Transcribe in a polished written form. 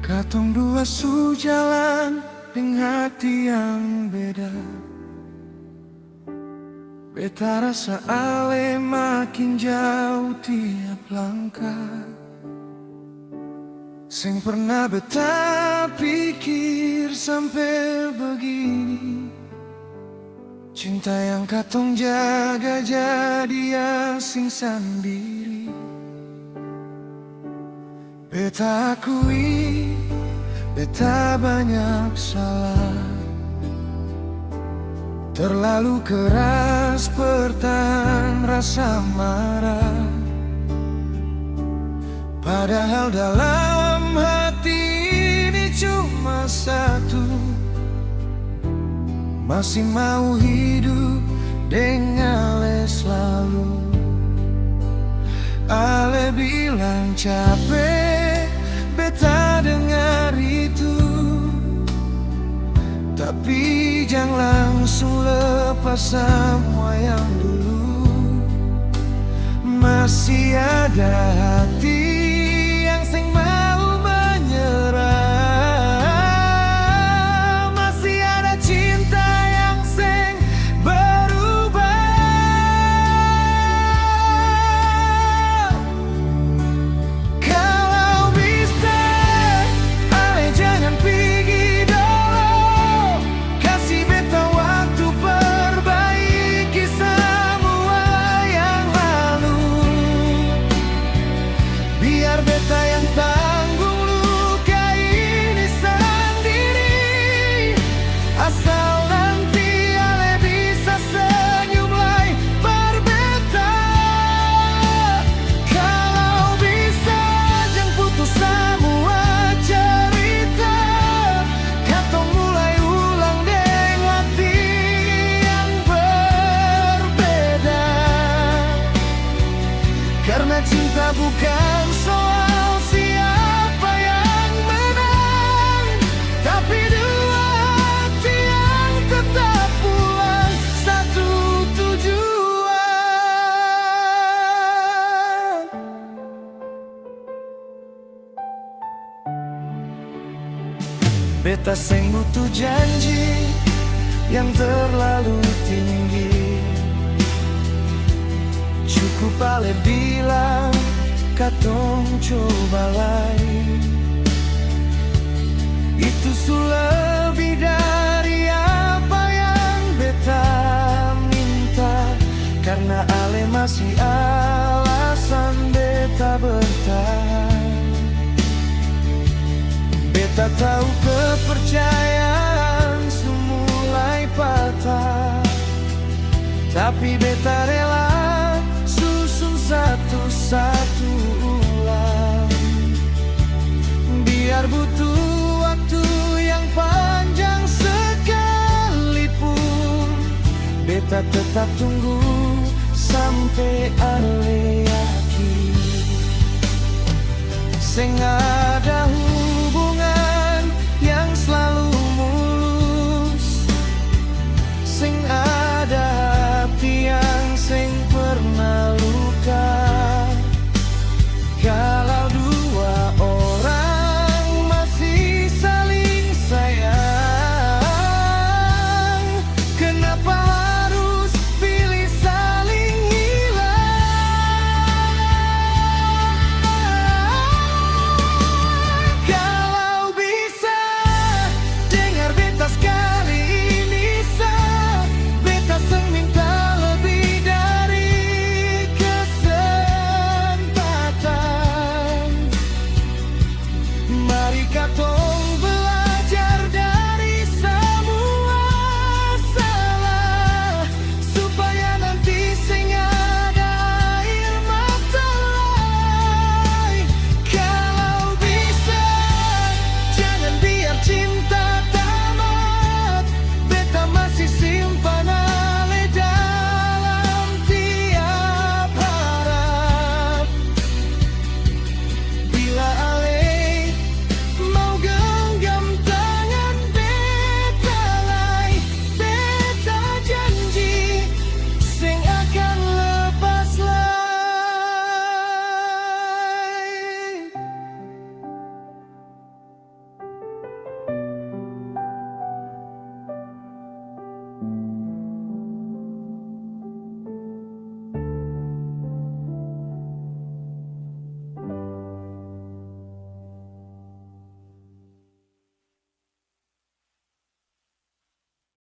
Katong dua sujalan dengan hati yang beda. Beta rasa ale makin jauh tiap langkah. Sing pernah beta pikir sampai begini. Cinta yang katong jaga jadi asing sendiri. Beta akui, beta banyak salah. Terlalu keras bertahan rasa marah. Padahal dalam hati ini cuma satu. Masih mau hidup dengan Ale selalu. Ale bilang capek, beta dengar itu. Tapi jangan langsung lepas semua yang dulu. Masih ada hati yang sing mau menyerah. Masih ada cinta yang sing berubah. Kalau bisa, Ale jangan pergi dulu. Kasih beta waktu perbaiki semua yang lalu. Biar beta yang tanggung luka ini sendiri. Asal nanti Ale bisa senyum lagi berbeta. Kalau bisa jangan putus semua cerita. Katong mulai ulang dengan hati yang berbeda. Karena cinta bukan soal siapa yang menang, tapi dua hati yang tetap pulang satu tujuan. Beta sing butuh janji yang terlalu tinggi. Cukup Ale bilang katong coba lagi. Itu sudah lebih dari apa yang beta minta. Karena Ale masih alasan beta bertahan. Beta tahu kepercayaan semulai patah, tapi beta rela susun satu-satu ulang. Biar butuh waktu yang panjang sekalipun, beta tetap tunggu sampai Ale yakin. Sing